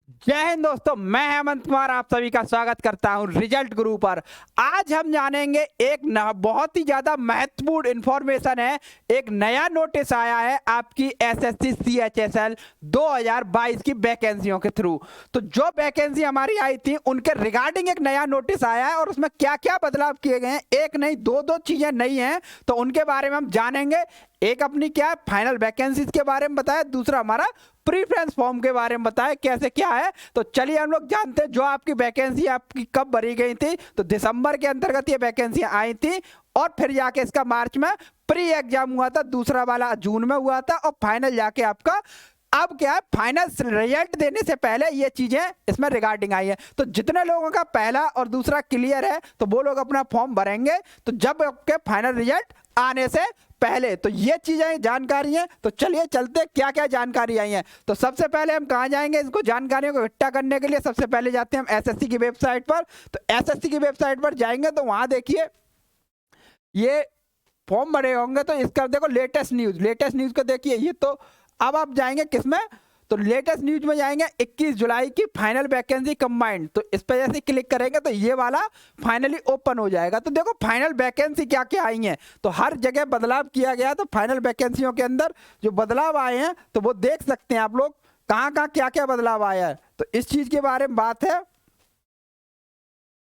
जय हिंद दोस्तों, मैं हेमंत कुमार आप सभी का स्वागत करता हूं रिजल्ट गुरु पर। आज हम जानेंगे एक बहुत ही ज्यादा महत्वपूर्ण इंफॉर्मेशन है। एक नया नोटिस आया है आपकी एसएससी सीएचएसएल 2022 की वैकेंसियों के थ्रू। तो जो वैकेंसी हमारी आई थी उनके रिगार्डिंग एक नया नोटिस आया है और उसमें क्या क्या बदलाव किए गए हैं, एक नहीं दो दो चीजें नई हैं, तो उनके बारे में हम जानेंगे। एक अपनी क्या फाइनल वैकेंसीज के बारे में बताया, दूसरा हमारा प्रीफ्रेंस फॉर्म के बारे में बताया कैसे क्या है। तो चलिए हम लोग जानते हैं जो आपकी वैकेंसी आपकी कब भरी गई थी। तो दिसंबर के अंतर्गत ये वैकेंसियां आई थी और फिर जाके इसका मार्च में प्री एग्जाम हुआ था, दूसरा वाला जून में हुआ था और फाइनल जाके आपका अब क्या है, फाइनल रिजल्ट देने से पहले ये चीजें इसमें रिगार्डिंग आई है। तो जितने लोगों का पहला और दूसरा क्लियर है तो वो लोग अपना फॉर्म भरेंगे तो जब आपके फाइनल रिजल्ट आने से पहले। तो ये चीजें जानकारी है। तो चलिए चलते क्या क्या जानकारी आई है। तो सबसे पहले हम कहाँ जाएंगे, इसको जानकारियों को इकट्ठा करने के लिए सबसे पहले जाते हैं हम एसएससी की वेबसाइट पर। तो एसएससी की वेबसाइट पर जाएंगे तो वहां देखिए ये फॉर्म भरे होंगे तो इसका देखो लेटेस्ट न्यूज को देखिए। ये तो अब आप जाएंगे किसमें, तो लेटेस्ट न्यूज में जाएंगे 21 जुलाई की फाइनल वैकेंसी कंबाइंड। तो इस पर जैसे क्लिक करेंगे तो ये वाला फाइनली ओपन हो जाएगा। तो देखो फाइनल वैकेंसी क्या क्या आई हैं, तो हर जगह बदलाव किया गया। तो फाइनल वैकेंसियों के अंदर जो बदलाव आए हैं तो वो देख सकते हैं आप लोग कहाँ कहाँ क्या क्या बदलाव आया है। तो इस चीज के बारे में बात है।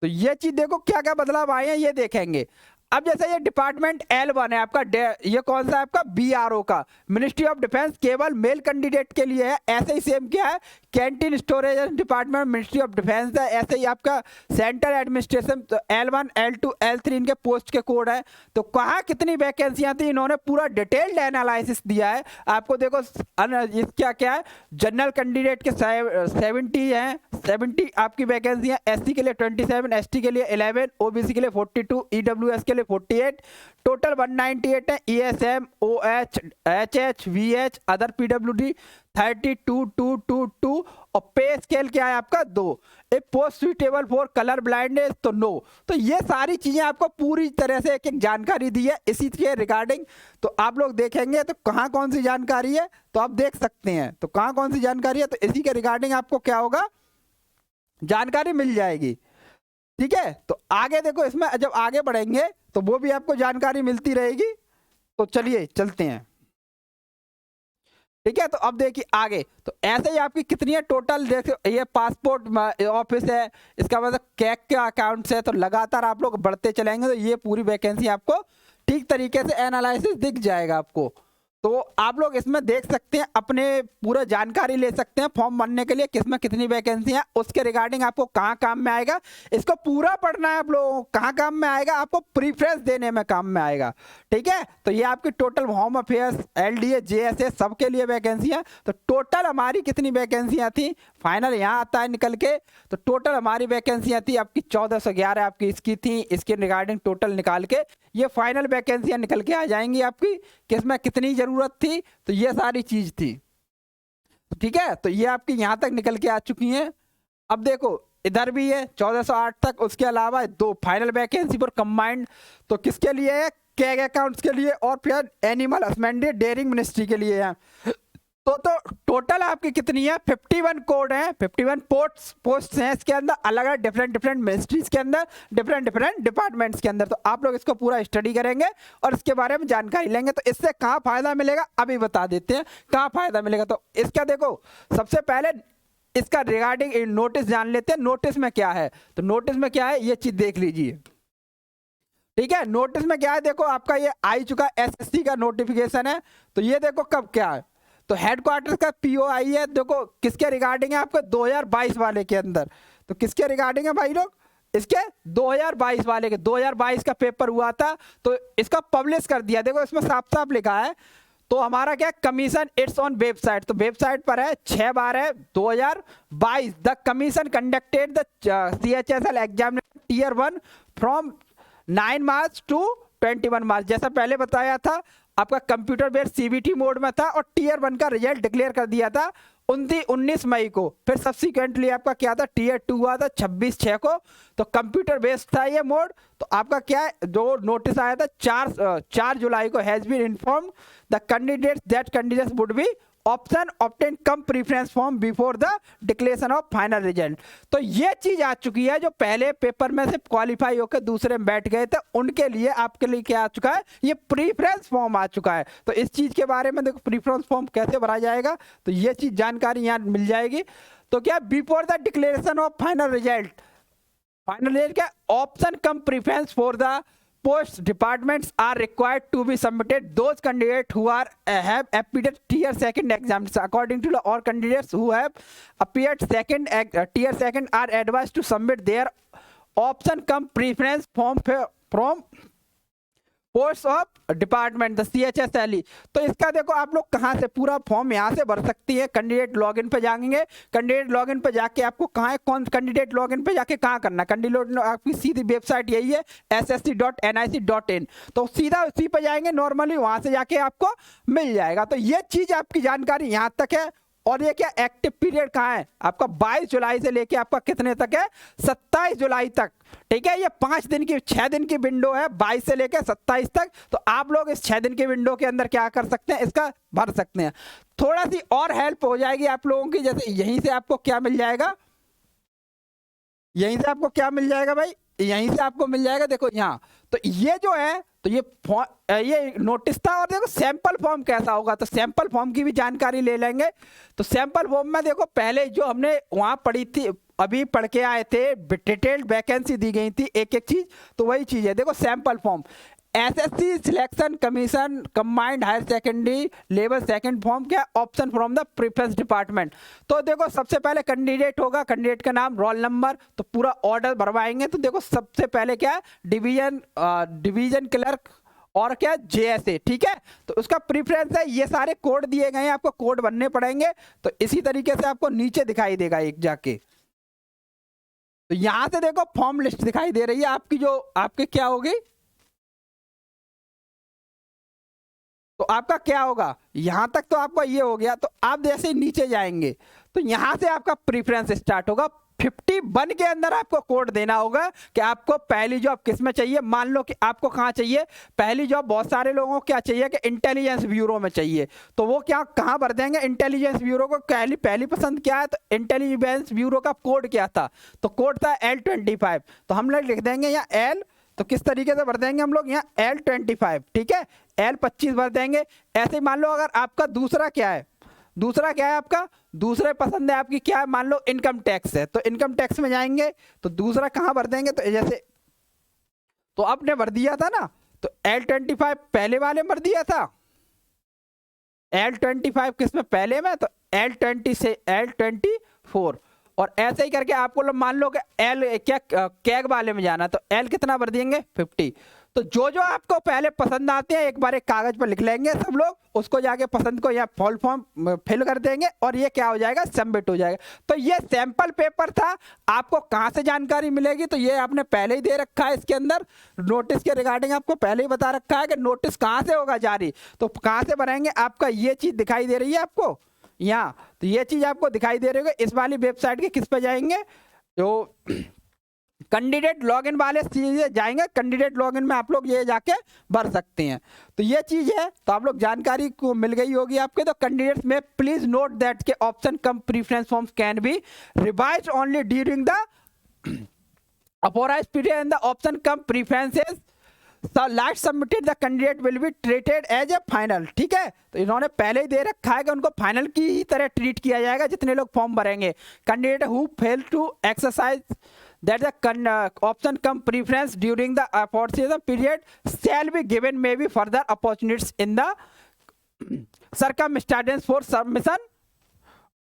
तो ये चीज देखो क्या क्या बदलाव आए हैं ये देखेंगे। अब जैसे ये डिपार्टमेंट L1 है आपका, ये कौन सा है आपका BRO का, मिनिस्ट्री ऑफ डिफेंस, केवल मेल कैंडिडेट के लिए है। ऐसे ही सेम क्या है canteen storage department ministry of defence है। ऐसे ही आपका सेंट्रल एडमिनिस्ट्रेशन तो L1 L2 L3 इनके पोस्ट के कोड है। तो कहाँ कितनी वैकेंसियां थी इन्होंने पूरा डिटेल्ड एनालिसिस दिया है आपको। देखो क्या क्या है, जनरल कैंडिडेट के 70 है, 70 आपकी वैकेंसी है। SC के लिए 27, ST के लिए 11, OBC के लिए 42, EWS के लिए 48, टोटल 198 है। ESM OH HH VH other PWD 32,222 और पे स्केल क्या है आपका 2। एक post suitable for colour blindness तो नो। तो ये सारी चीजें आपको पूरी तरह से एक एक जानकारी दी है इसी के रिगार्डिंग। तो आप लोग देखेंगे तो कहाँ कौन सी जानकारी है तो आप देख सकते हैं। तो कहाँ कौन सी जानकारी है तो इसी के रिगार्डिंग आपको क्या होगा जानकारी मिल जाएगी। ठीक है, तो आगे देखो इसमें जब आगे बढ़ेंगे तो वो भी आपको जानकारी मिलती रहेगी। तो चलिए चलते हैं। ठीक है, तो अब देखिए आगे तो ऐसे ही आपकी कितनी है टोटल, देखो ये पासपोर्ट ऑफिस है, इसका मतलब कैक के अकाउंट है। तो लगातार आप लोग बढ़ते चलेंगे तो ये पूरी वैकेंसी आपको ठीक तरीके से एनालिसिस दिख जाएगा आपको। तो आप लोग इसमें देख सकते हैं, अपने पूरा जानकारी ले सकते हैं फॉर्म भरने के लिए किसमें कितनी वैकेंसी है, उसके रिगार्डिंग आपको कहाँ काम में आएगा। इसको पूरा पढ़ना है आप लोगों को, कहाँ काम में आएगा आपको प्रीफ्रेंस देने में काम में आएगा। ठीक है, तो ये आपकी total home affairs LDA JSA सबके लिए वैकेंसी है। तो टोटल हमारी कितनी वैकेंसियाँ थी फाइनल यहाँ आता है निकल के। तो टोटल हमारी वैकेंसियाँ थी आपकी 1411 आपकी इसकी थी। इसके रिगार्डिंग टोटल निकाल के ये फाइनल वैकेंसियाँ निकल के आ जाएंगी आपकी किसमें कितनी जरूरत थी। तो ये सारी चीज थी। ठीक है, तो ये आपकी यहां तक निकल के आ चुकी हैं। अब देखो इधर भी है 1408 तक, उसके अलावा दो फाइनल वैकेंसी पर कंबाइंड। तो किसके लिए है, कैग अकाउंट्स के लिए और फिर एनिमल हस्बेंड्री डेयरिंग मिनिस्ट्री के लिए है। तो टोटल आपकी कितनी है 51 कोड है, 51 पोस्ट हैं इसके अंदर, अलग अलग डिफरेंट मिनिस्ट्रीज के अंदर, डिफरेंट डिपार्टमेंट्स के अंदर। तो आप लोग इसको पूरा स्टडी करेंगे और इसके बारे में जानकारी लेंगे। तो इससे कहाँ फायदा मिलेगा अभी बता देते हैं कहाँ फायदा मिलेगा। तो इसका देखो सबसे पहले इसका रिगार्डिंग नोटिस जान लेते हैं। नोटिस में क्या है, तो नोटिस में क्या है ये चीज देख लीजिए। ठीक है, नोटिस में क्या है देखो आपका ये आई चुका SSC का नोटिफिकेशन है। तो ये देखो कब क्या है, तो हेडक्वार्टर का POI है। देखो किसके रिगार्डिंग है आपको 2022 वाले के अंदर। तो किसके रिगार्डिंग है भाई लोग, इसके 2022 वाले के 2022 का पेपर हुआ था तो इसका पब्लिश कर दिया। देखो इसमें साफ साफ लिखा है। तो हमारा क्या कमीशन इट्स ऑन वेबसाइट, तो वेबसाइट पर है 6/12/2022 the commission conducted the CHSL examination Tier 1 from 9 March two 21 मार्च। जैसा पहले बताया था आपका कंप्यूटर बेस्ड CBT मोड में था और Tier 1 का रिजल्ट डिक्लेयर कर दिया था 19 मई को। फिर सब्सिक्वेंटली आपका क्या था Tier 2 हुआ था 26/6 को। तो कंप्यूटर बेस्ड था ये मोड। तो आपका क्या है जो नोटिस आया था 4 जुलाई को has been inform the candidates that candidates would be option obtain come preference form before the declaration of final result. तो ये चीज आ चुकी है, जो पहले पेपर में से क्वालिफाई होकर दूसरे में बैठ गए थे उनके लिए, आपके लिए क्या आ चुका है, ये प्रीफरेंस फॉर्म आ चुका है। तो इस चीज के बारे में देखो प्रीफरेंस फॉर्म कैसे भरा जाएगा, तो ये चीज जानकारी यहाँ मिल जाएगी। तो क्या before the declaration of final result, final result क्या, option cum preference for the post departments are required to be submitted those candidates who are have appeared tier second exams according to the all candidates who have appeared second tier second are advised to submit their option come preference form from post of department the CHSLE। तो इसका देखो आप लोग कहाँ से पूरा form यहाँ से भर सकती है, कैंडिडेट लॉगिन पे जाएंगे, कैंडिडेट लॉगिन पे जाके आपको कहाँ है, कौन कैंडिडेट लॉगिन पे जाके कहाँ करना, कैंडिडेट आपकी सीधी वेबसाइट यही है ssc.nic.in। तो सीधा उसी पे जाएंगे, नॉर्मली वहाँ से जाके आपको मिल जाएगा। तो ये चीज़ आपकी जानकारी यहाँ तक है। और ये क्या एक्टिव पीरियड कहाँ है आपका, 22 जुलाई से लेके आपका कितने तक है, 27 जुलाई तक। ठीक है, ये 5 दिन की 6 दिन की विंडो है, 22 से लेकर 27 तक। तो आप लोग इस 6 दिन की विंडो के अंदर क्या कर सकते हैं, इसका भर सकते हैं। थोड़ा सी और हेल्प हो जाएगी आप लोगों की, जैसे यहीं से आपको क्या मिल जाएगा, यहीं से आपको क्या मिल जाएगा भाई, यहीं से आपको मिल जाएगा, देखो यहाँ। तो ये जो है, तो ये नोटिस था। और देखो सैंपल फॉर्म कैसा होगा, तो सैंपल फॉर्म की भी जानकारी ले लेंगे। तो सैंपल फॉर्म में देखो पहले जो हमने वहाँ पढ़ी थी, अभी पढ़ के आए थे, डिटेल्ड वैकेंसी दी गई थी एक एक चीज़, तो वही चीज़ है। देखो sample form SSC selection commission combined higher secondary level second form, क्या option from the preference department. तो देखो सबसे पहले कैंडिडेट होगा, कैंडिडेट का नाम, रोल नंबर, तो पूरा ऑर्डर भरवाएंगे। तो देखो सबसे पहले क्या है, डिवीजन क्लर्क और क्या JSA। ठीक है, तो उसका प्रीफरेंस है, ये सारे कोड दिए गए हैं, आपको कोड बनने पड़ेंगे। तो इसी तरीके से आपको नीचे दिखाई देगा एक जाके, तो यहां से देखो फॉर्म लिस्ट दिखाई दे रही है आपकी, जो आपके क्या होगी, तो आपका क्या होगा, यहां तक तो आपका ये हो गया। तो आप जैसे ही नीचे जाएंगे तो यहां से आपका प्रीफरेंस स्टार्ट होगा। 51 के अंदर आपको कोड देना होगा कि आपको पहली जॉब किस में चाहिए। मान लो कि आपको कहाँ चाहिए पहली जॉब, बहुत सारे लोगों को क्या चाहिए कि इंटेलिजेंस ब्यूरो में चाहिए। तो वो क्या कहाँ भर देंगे, इंटेलिजेंस ब्यूरो को पहली पसंद क्या है, तो इंटेलिजेंस ब्यूरो का कोड क्या था, तो कोड था L25। तो हम लोग लिख देंगे यहाँ L, तो किस तरीके से भर देंगे हम लोग यहाँ L25। ठीक है, L25 भर देंगे। ऐसे ही मान लो अगर आपका दूसरा क्या है, दूसरा क्या है आपका, दूसरे पसंद है आपकी क्या है, मान लो इनकम टैक्स है, तो इनकम टैक्स में जाएंगे तो दूसरा कहाँ भर देंगे, तो जैसे तो आपने भर दिया था ना, तो L25 पहले वाले में भर दिया था, L25 किस में पहले में, तो L20 से L24। और ऐसे ही करके आपको मान लो कि L क्या कैग वाले में जाना, तो L कितना भर देंगे 50। तो जो जो आपको पहले पसंद आते हैं एक बार एक कागज पर लिख लेंगे सब लोग, उसको जाके पसंद को यहाँ फॉल फॉर्म फिल कर देंगे और ये क्या हो जाएगा, सबमिट हो जाएगा। तो ये सैंपल पेपर था। आपको कहाँ से जानकारी मिलेगी, तो ये आपने पहले ही दे रखा है, इसके अंदर नोटिस के रिगार्डिंग आपको पहले ही बता रखा है कि नोटिस कहाँ से होगा जारी, तो कहाँ से भरेंगे। आपका ये चीज़ दिखाई दे रही है आपको यहाँ, तो ये चीज़ आपको दिखाई दे रही है, इस वाली वेबसाइट के किस पे जाएंगे, जो कैंडिडेट लॉगिन वाले सीधे जाएंगे, कैंडिडेट लॉगिन में आप लोग ये जाके भर सकते हैं। तो ये चीज़ है, तो आप लोग जानकारी को मिल गई होगी आपके। तो कैंडिडेट्स में प्लीज नोट दैट के option cum preference forms can be revised only during the authorised period and the option cum preferences last submitted the candidate will be treated as a final. ठीक है, तो इन्होंने पहले ही दे रखा है कि उनको फाइनल की ही तरह ट्रीट किया जाएगा जितने लोग फॉर्म भरेंगे। Candidate who fail to exercise that the option come preference during the aforesaid period shall be given maybe further opportunities in the circumstances for submission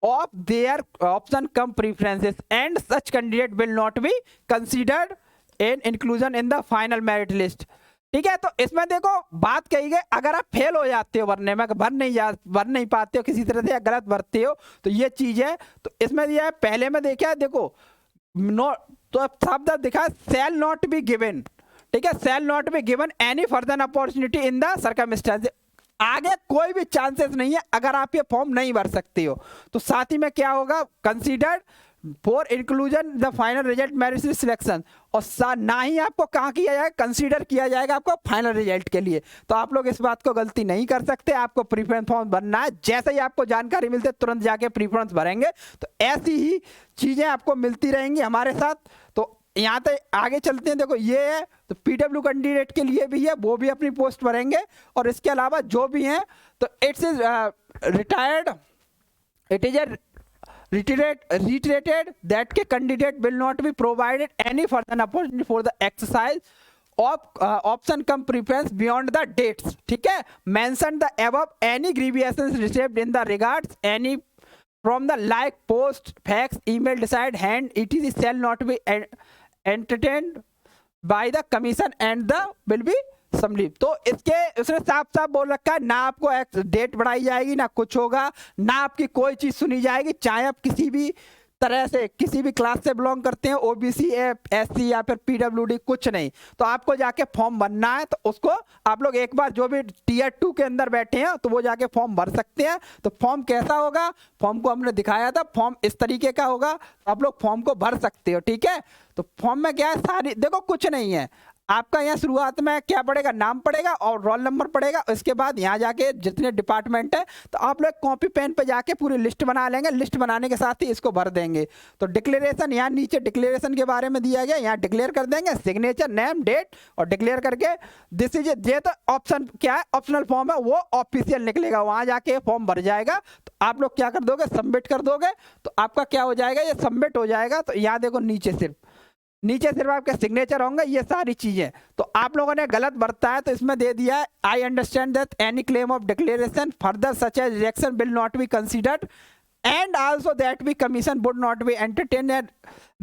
of their option come preferences and such candidate will not be considered in inclusion in the final merit list। ठीक है, तो इसमें देखो बात कही गई, अगर आप फेल हो जाते हो भरने में, भर नहीं पाते हो किसी तरह से, या गलत भरते हो, तो ये चीज़ है। तो इसमें दिया है, पहले में देखा देखो नो, तो अब शब्द दिखा शैल नॉट बी गिवन। ठीक है, shall not be given any further opportunity in the circumstances, आगे कोई भी चांसेस नहीं है अगर आप ये फॉर्म नहीं भर सकते हो। तो साथ ही में क्या होगा, considered for inclusion the final result merit selection, और ना ही आपको कहाँ किया जाएगा, कंसीडर किया जाएगा आपको फाइनल रिजल्ट के लिए। तो आप लोग इस बात को गलती नहीं कर सकते, आपको प्रीफरेंस फॉर्म भरना है, जैसे ही आपको जानकारी मिलती है तुरंत जाके प्रीफरेंस भरेंगे। तो ऐसी ही चीज़ें आपको मिलती रहेंगी हमारे साथ। तो यहाँ तक आगे चलते हैं, देखो ये है तो पीडब्ल्यू कैंडिडेट के लिए भी है, वो भी अपनी पोस्ट भरेंगे। और इसके अलावा जो भी हैं तो it's is retired, it is reiterated that the candidate will not be provided any further opportunity for the exercise of option come preference beyond the dates, ठीक है। mention the above any grievances received in the regards any from the like post fax email decide hand etc shall not be entertained by the commission and the will be समलीप। तो इसके उसने साफ साफ बोल रखा है, ना आपको डेट बढ़ाई जाएगी, ना कुछ होगा, ना आपकी कोई चीज़ सुनी जाएगी, चाहे आप किसी भी तरह से किसी भी क्लास से बिलोंग करते हैं, ओबीसी एससी या फिर पीडब्ल्यूडी, कुछ नहीं। तो आपको जाके फॉर्म भरना है, तो उसको आप लोग एक बार जो भी टीयर 2 के अंदर बैठे हैं तो वो जाके फॉर्म भर सकते हैं। तो फॉर्म कैसा होगा, फॉर्म को हमने दिखाया था, फॉर्म इस तरीके का होगा, आप लोग फॉर्म को भर सकते हो, ठीक है। तो फॉर्म में क्या है, सारी देखो कुछ नहीं है, आपका यहाँ शुरुआत में क्या पड़ेगा, नाम पड़ेगा और रोल नंबर पड़ेगा। उसके बाद यहाँ जाके जितने डिपार्टमेंट है तो आप लोग कॉपी पेन पे जाके पूरी लिस्ट बना लेंगे, लिस्ट बनाने के साथ ही इसको भर देंगे। तो डिक्लेरेशन यहाँ नीचे डिक्लेरेशन के बारे में दिया गया, यहाँ डिक्लेयर कर देंगे, सिग्नेचर नेम डेट और डिक्लेयर करके दिस इज ये। तो ऑप्शन क्या है, ऑप्शनल फॉर्म है, वो ऑफिशियल निकलेगा, वहाँ जाके फॉर्म भर जाएगा। तो आप लोग क्या कर दोगे, सबमिट कर दोगे, तो आपका क्या हो जाएगा, ये सबमिट हो जाएगा। तो यहाँ देखो नीचे सिर्फ आपके सिग्नेचर होंगे, ये सारी चीजें। तो आप लोगों ने गलत भरता है तो इसमें दे दिया है, I understand that any claim of declaration further such as rejection will not be considered and also that be commission would not be entertain and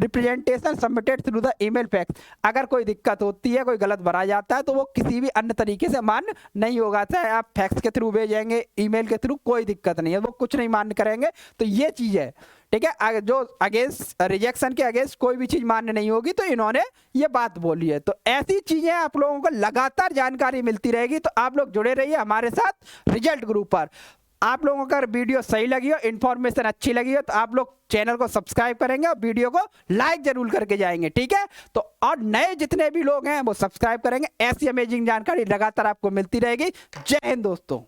representation submitted through the email fax. अगर कोई दिक्कत होती है, कोई गलत भरा जाता है, तो वो किसी भी अन्य तरीके से मान्य नहीं होगा, चाहे आप फैक्स के थ्रू भेजेंगे, ईमेल के थ्रू, कोई दिक्कत नहीं है, वो कुछ नहीं मान्य करेंगे। तो ये चीज़ है, ठीक है। जो अगेंस्ट रिजेक्शन के अगेंस्ट कोई भी चीज़ मान्य नहीं होगी, तो इन्होंने ये बात बोली है। तो ऐसी चीज़ें आप लोगों को लगातार जानकारी मिलती रहेगी। तो आप लोग जुड़े रहिए हमारे साथ रिजल्ट ग्रुप पर। आप लोगों का वीडियो सही लगी हो, इन्फॉर्मेशन अच्छी लगी हो, तो आप लोग चैनल को सब्सक्राइब करेंगे और वीडियो को लाइक जरूर करके जाएंगे, ठीक है। तो और नए जितने भी लोग हैं वो सब्सक्राइब करेंगे, ऐसी अमेजिंग जानकारी लगातार आपको मिलती रहेगी। जय हिंद दोस्तों।